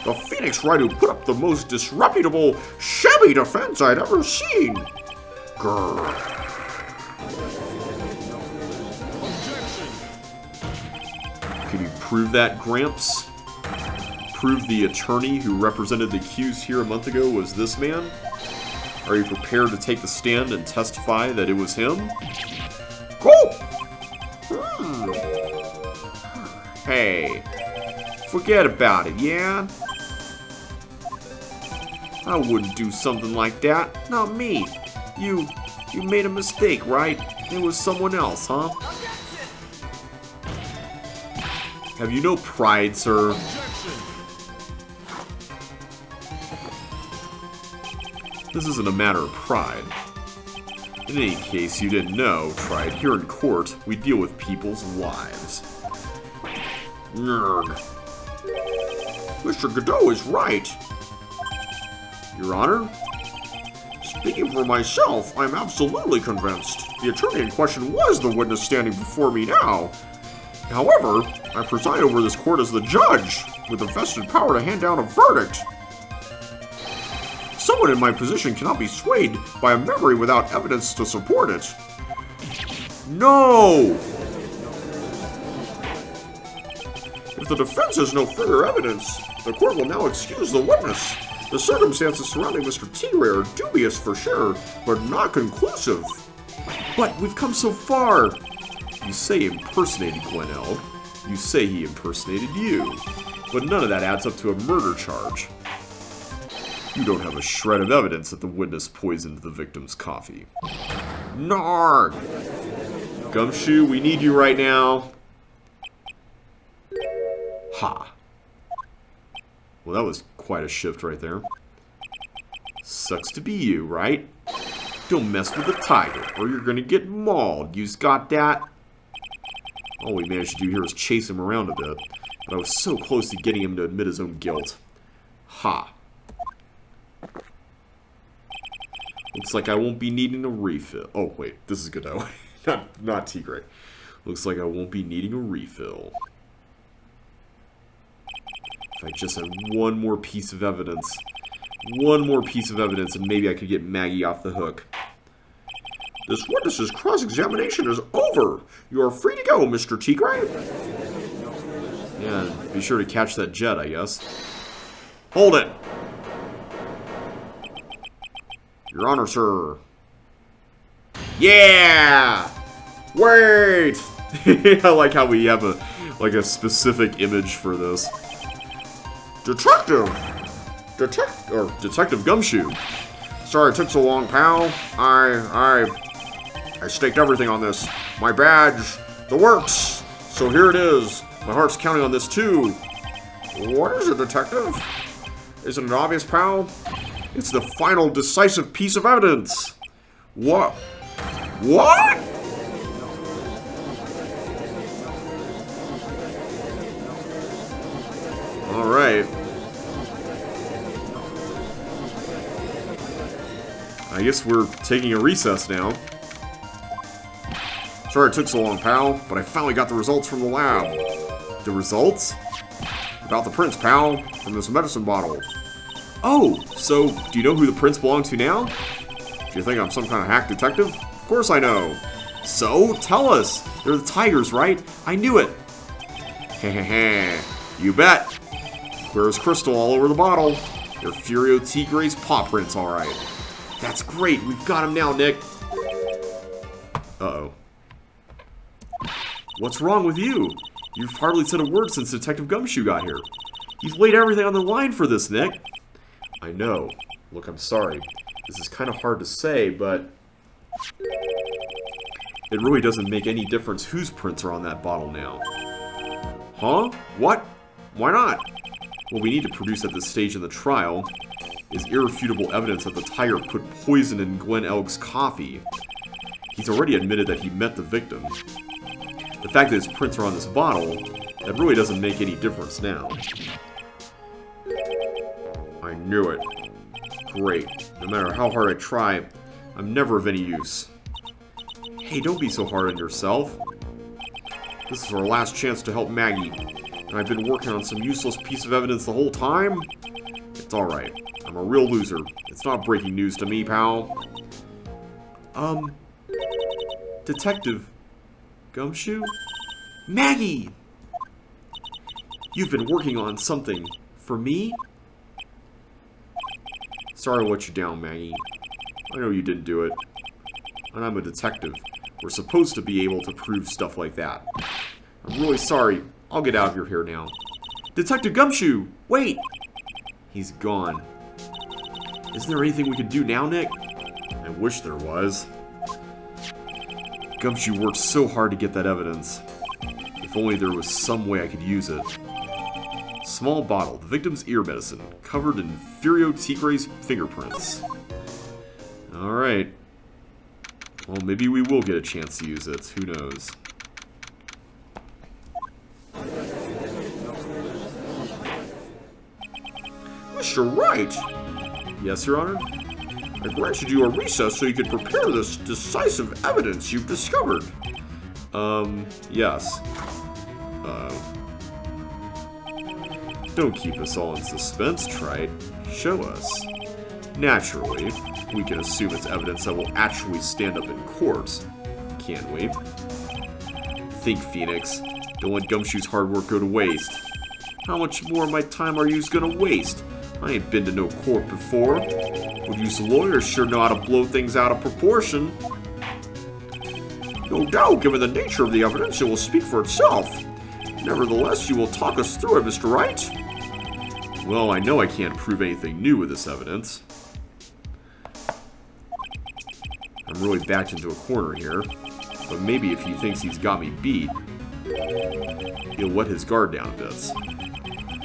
The Phoenix Wright who put up the most disreputable, shabby defense I'd ever seen. Grrr. Can you prove that, Gramps? Prove the attorney who represented the accused here a month ago was this man? Are you prepared to take the stand and testify that it was him? Go! Hey, forget about it, yeah? I wouldn't do something like that. Not me. You made a mistake, right? It was someone else, huh? Have you no pride, sir? This isn't a matter of pride. In any case, you didn't know, Tried, here in court, we deal with people's lives. Nerd. Mr. Godot is right. Your Honor? Speaking for myself, I'm absolutely convinced. The attorney in question was the witness standing before me now. However, I preside over this court as the judge, with the vested power to hand down a verdict. Someone in my position cannot be swayed by a memory without evidence to support it. No! If the defense has no further evidence, the court will now excuse the witness. The circumstances surrounding Mr. Tigre are dubious for sure, but not conclusive. But we've come so far! You say he impersonated Glen Elg. You say he impersonated you. But none of that adds up to a murder charge. You don't have a shred of evidence that the witness poisoned the victim's coffee. Narg! Gumshoe, we need you right now. Ha! Well, that was quite a shift right there. Sucks to be you, right? Don't mess with the tiger, or you're gonna get mauled. You's got that? All we managed to do here was chase him around a bit, but I was so close to getting him to admit his own guilt. Ha! Looks like I won't be needing a refill. Oh, wait, this is Godot. not Tigre. Looks like I won't be needing a refill. If I just had one more piece of evidence. One more piece of evidence, and maybe I could get Maggie off the hook. This witness's cross-examination is over. You are free to go, Mr. Tigre. Yeah, be sure to catch that jet, I guess. Hold it. Your Honor, sir. Yeah! Wait! I like how we have a specific image for this. Detective Gumshoe. Sorry it took so long, pal. I staked everything on this. My badge, the works. So here it is. My heart's counting on this too. What is it, detective? Isn't it obvious, pal? It's the final decisive piece of evidence. What? What? All right. I guess we're taking a recess now. Sorry it took so long, pal, but I finally got the results from the lab. The results? About the prints, pal, from this medicine bottle. Oh, so do you know who the prints belong to now? Do you think I'm some kind of hack detective? Of course I know. So, tell us. They're the tigers, right? I knew it. Heh. You bet. Clear as crystal all over the bottle. They're Furio Tigre's paw prints, alright. That's great. We've got him now, Nick. Uh-oh. What's wrong with you? You've hardly said a word since Detective Gumshoe got here. You've laid everything on the line for this, Nick. I know. Look, I'm sorry. This is kind of hard to say, but it really doesn't make any difference whose prints are on that bottle now. Huh? What? Why not? What we need to produce at this stage in the trial is irrefutable evidence that the tiger put poison in Glen Elg's coffee. He's already admitted that he met the victim. The fact that his prints are on this bottle, that really doesn't make any difference now. I knew it. Great. No matter how hard I try, I'm never of any use. Hey, don't be so hard on yourself. This is our last chance to help Maggie, and I've been working on some useless piece of evidence the whole time. It's alright. I'm a real loser. It's not breaking news to me, pal. Detective Gumshoe? Maggie! You've been working on something for me? Sorry I let you down, Maggie. I know you didn't do it. And I'm a detective. We're supposed to be able to prove stuff like that. I'm really sorry. I'll get out of your hair now. Detective Gumshoe! Wait! He's gone. Is there anything we can do now, Nick? I wish there was. Gumshoe worked so hard to get that evidence. If only there was some way I could use it. Small bottle, the victim's ear medicine, covered in Furio Tigre's fingerprints. Alright. Well, maybe we will get a chance to use it. Who knows? Mr. Wright! Yes, Your Honor? I granted you a recess so you could prepare this decisive evidence you've discovered. Yes. Don't keep us all in suspense, Trite. Show us. Naturally, we can assume it's evidence that will actually stand up in court, can't we? Think, Phoenix. Don't let Gumshoe's hard work go to waste. How much more of my time are you gonna waste? I ain't been to no court before. Would use lawyers sure know how to blow things out of proportion. No doubt, given the nature of the evidence, it will speak for itself. Nevertheless, you will talk us through it, Mr. Wright. Well, I know I can't prove anything new with this evidence. I'm really backed into a corner here. But maybe if he thinks he's got me beat, he'll let his guard down a bit.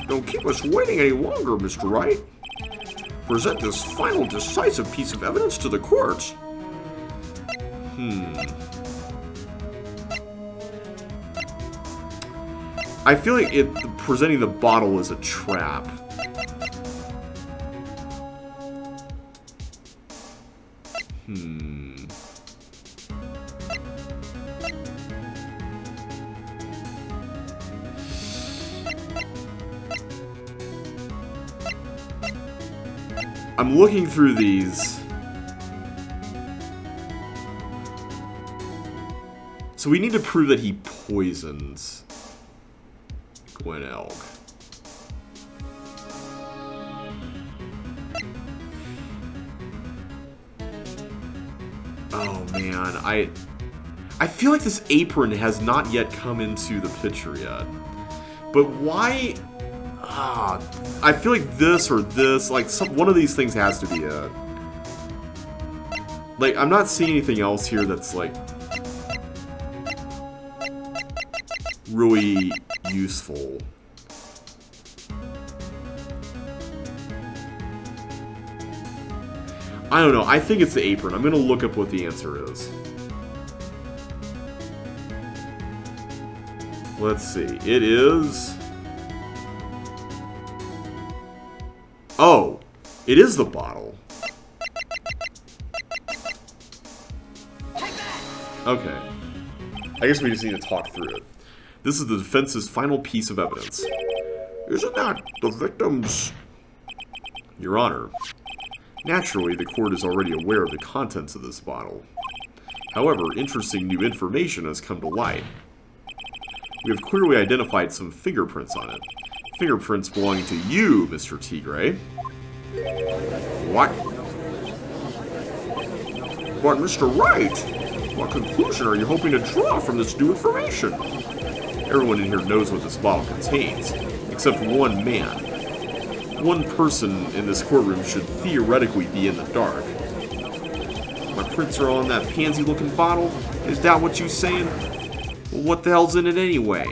Don't keep us waiting any longer, Mr. Wright. Present this final decisive piece of evidence to the court. I feel like presenting the bottle is a trap. I'm looking through these. So we need to prove that he poisoned Gwen Elg. Oh man, I feel like this apron has not yet come into the picture yet. But why? I feel like this or this, like one of these things has to be it. Like, I'm not seeing anything else here that's like really useful. I don't know. I think it's the apron. I'm gonna look up what the answer is. Let's see. It is... Oh! It is the bottle. Okay. I guess we just need to talk through it. This is the defense's final piece of evidence. Isn't that the victim's... Your Honor, naturally the court is already aware of the contents of this bottle. However, interesting new information has come to light. We have clearly identified some fingerprints on it. Fingerprints belonging to you, Mr. Tigre. What? But Mr. Wright, what conclusion are you hoping to draw from this new information? Everyone in here knows what this bottle contains, except one man. One person in this courtroom should theoretically be in the dark. My prints are all in that pansy-looking bottle? Is that what you saying? Well, what the hell's in it anyway?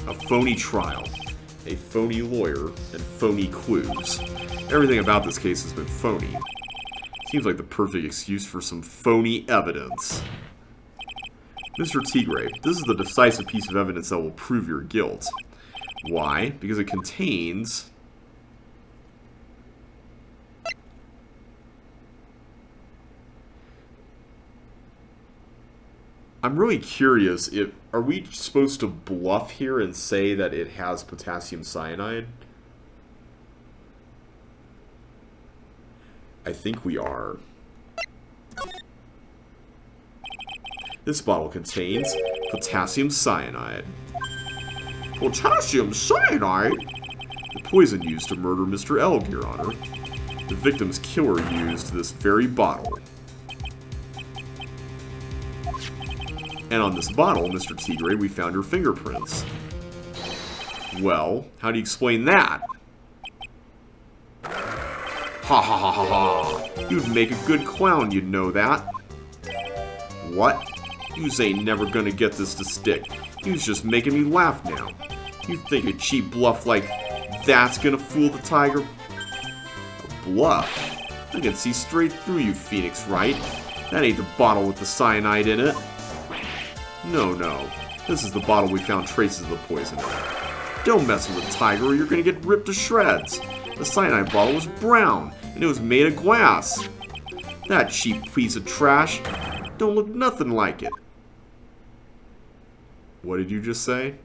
A phony trial, a phony lawyer, and phony clues. Everything about this case has been phony. Seems like the perfect excuse for some phony evidence. Mr. Tigre, this is the decisive piece of evidence that will prove your guilt. Why? Because it contains... I'm really curious, are we supposed to bluff here and say that it has potassium cyanide? I think we are. This bottle contains potassium cyanide. Potassium cyanide? The poison used to murder Mr. Elg, Your Honor. The victim's killer used this very bottle. And on this bottle, Mr. Tigre, we found your fingerprints. Well, how do you explain that? Ha ha ha ha ha! You'd make a good clown, you'd know that. What? Yous ain't never gonna get this to stick. Yous just making me laugh now. You think a cheap bluff like that's gonna fool the tiger? A bluff? I can see straight through you, Phoenix Wright. That ain't the bottle with the cyanide in it. No, no. This is the bottle we found traces of the poison in. Don't mess with the Tiger or you're gonna get ripped to shreds. The cyanide bottle was brown, and it was made of glass. That cheap piece of trash don't look nothing like it. What did you just say?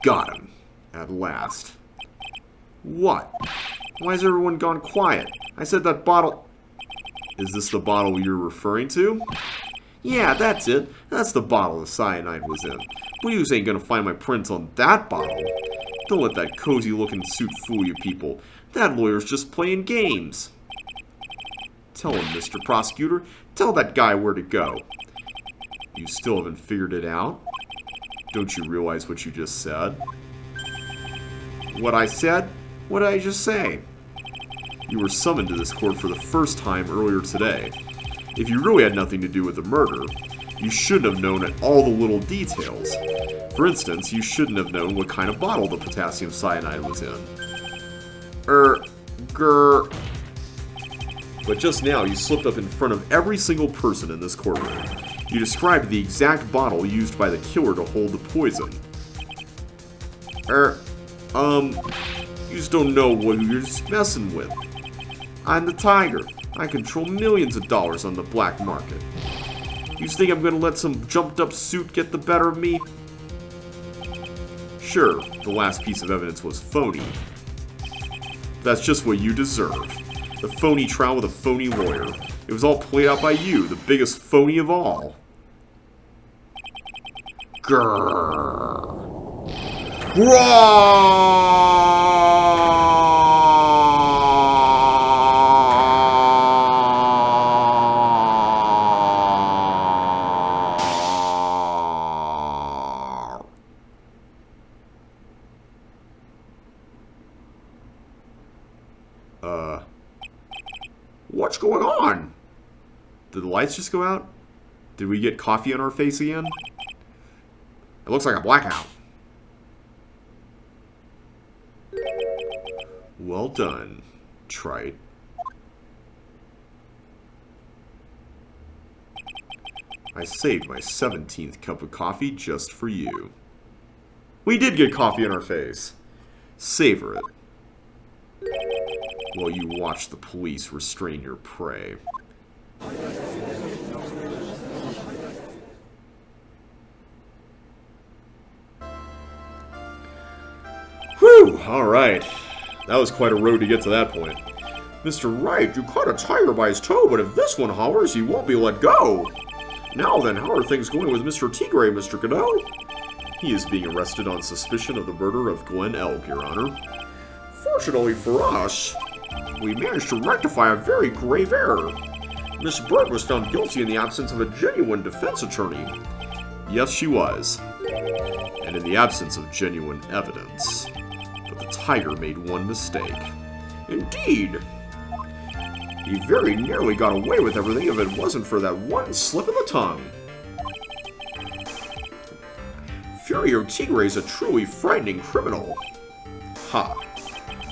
Got him. At last. What? Why has everyone gone quiet? I said that bottle... Is this the bottle you're referring to? Yeah, that's it. That's the bottle the cyanide was in. But you ain't gonna find my prints on that bottle. Don't let that cozy-looking suit fool you people. That lawyer's just playing games. Tell him, Mr. Prosecutor. Tell that guy where to go. You still haven't figured it out? Don't you realize what you just said? What I said? What did I just say? You were summoned to this court for the first time earlier today. If you really had nothing to do with the murder, you shouldn't have known all the little details. For instance, you shouldn't have known what kind of bottle the potassium cyanide was in. Grr. But just now, you slipped up in front of every single person in this courtroom. You described the exact bottle used by the killer to hold the poison. You just don't know what you're just messing with. I'm the Tiger. I control millions of dollars on the black market. You think I'm gonna let some jumped-up suit get the better of me? Sure, the last piece of evidence was phony. That's just what you deserve. The phony trial with a phony lawyer. It was all played out by you, the biggest phony of all. Grrr. What's going on? Did the lights just go out? Did we get coffee on our face again? It looks like a blackout. Well done, Trite. I saved my 17th cup of coffee just for you. We did get coffee on our face. Savor it while you watch the police restrain your prey. Whew! Alright. That was quite a road to get to that point. Mr. Wright, you caught a tiger by his toe, but if this one hollers, he won't be let go. Now then, how are things going with Mr. Tigre, Mr. Godot? He is being arrested on suspicion of the murder of Glenn Elk, Your Honor. Fortunately for us, we managed to rectify a very grave error. Miss Bird was found guilty in the absence of a genuine defense attorney. Yes, she was. And in the absence of genuine evidence. But the Tiger made one mistake. Indeed. He very nearly got away with everything if it wasn't for that one slip of the tongue. Furio Tigre is a truly frightening criminal. Ha!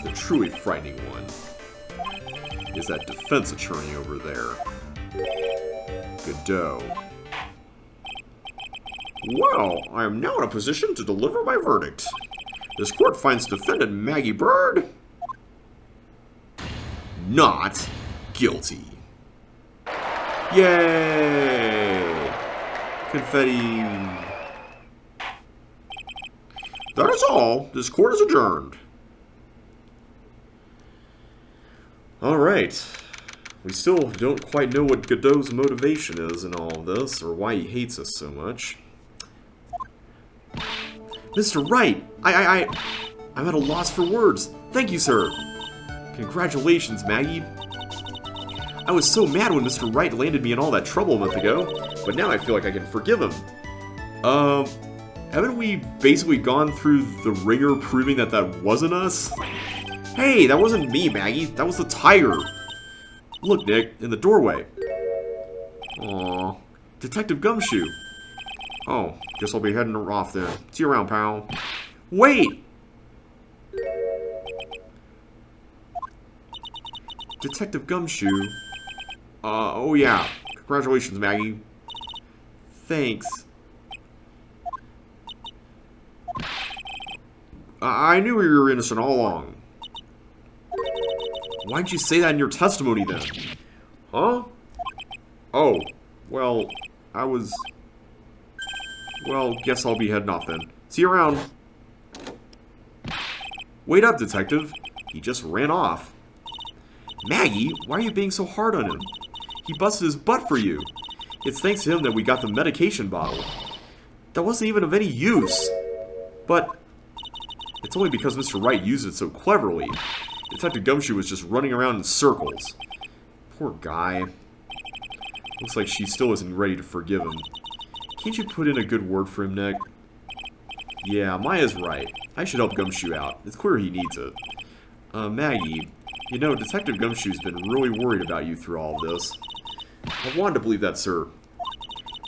The truly frightening one is that defense attorney over there. Godot. Well, I am now in a position to deliver my verdict. This court finds defendant Maggie Bird not guilty. Yay! Confetti. That is all. This court is adjourned. Alright. We still don't quite know what Godot's motivation is in all of this, or why he hates us so much. Mr. Wright! I'm at a loss for words. Thank you, sir. Congratulations, Maggie. I was so mad when Mr. Wright landed me in all that trouble a month ago, but now I feel like I can forgive him. Haven't we basically gone through the ringer proving that that wasn't us? Hey, that wasn't me, Maggie. That was the Tiger. Look, Nick, in the doorway. Aw, Detective Gumshoe. Oh, guess I'll be heading off then. See you around, pal. Wait! Detective Gumshoe. Oh yeah. Congratulations, Maggie. Thanks. I knew you were innocent all along. Why'd you say that in your testimony then? Huh? Oh, well, I was... Well, guess I'll be heading off then. See you around. Wait up, Detective. He just ran off. Maggie, why are you being so hard on him? He busted his butt for you. It's thanks to him that we got the medication bottle. That wasn't even of any use. But it's only because Mr. Wright used it so cleverly. Detective Gumshoe was just running around in circles. Poor guy. Looks like she still isn't ready to forgive him. Can't you put in a good word for him, Nick? Yeah, Maya's right. I should help Gumshoe out. It's clear he needs it. Maggie, you know, Detective Gumshoe's been really worried about you through all of this. I wanted to believe that, sir.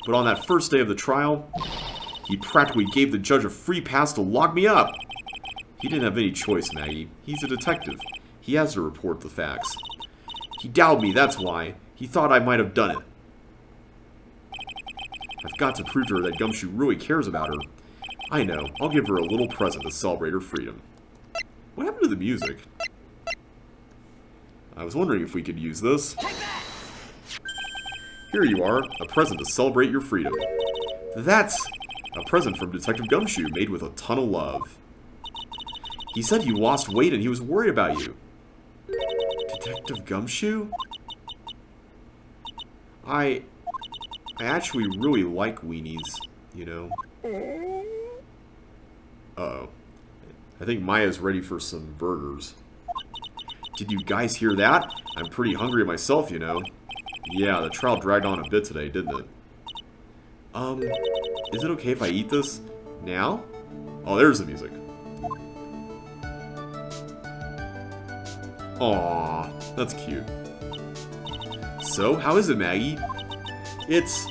But on that first day of the trial, he practically gave the judge a free pass to lock me up. He didn't have any choice, Maggie. He's a detective. He has to report the facts. He doubted me, that's why. He thought I might have done it. I've got to prove to her that Gumshoe really cares about her. I know. I'll give her a little present to celebrate her freedom. What happened to the music? I was wondering if we could use this. Here you are, a present to celebrate your freedom. That's a present from Detective Gumshoe made with a ton of love. He said you lost weight and he was worried about you. Detective Gumshoe? I actually really like weenies, you know. Uh-oh. I think Maya's ready for some burgers. Did you guys hear that? I'm pretty hungry myself, you know. Yeah, the trial dragged on a bit today, didn't it? Is it okay if I eat this now? Oh, there's the music. Aww, that's cute. So, how is it, Maggie? It's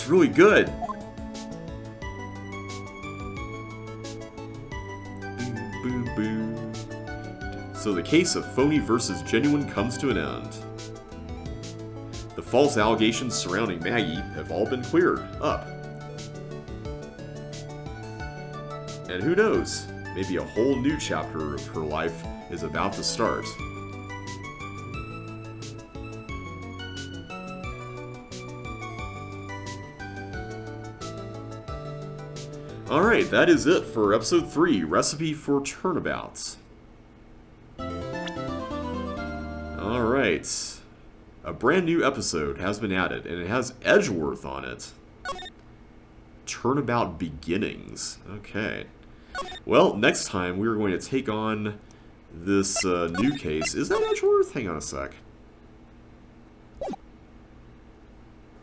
really good. Boom, boom, boom. So the case of phony versus genuine comes to an end. The false allegations surrounding Maggie have all been cleared up. And who knows, maybe a whole new chapter of her life is about to start. Alright, that is it for Episode 3, Recipe for Turnabouts. Alright. A brand new episode has been added, and it has Edgeworth on it. Turnabout Beginnings. Okay. Well, next time we're going to take on this new case. Is that Edgeworth? Hang on a sec.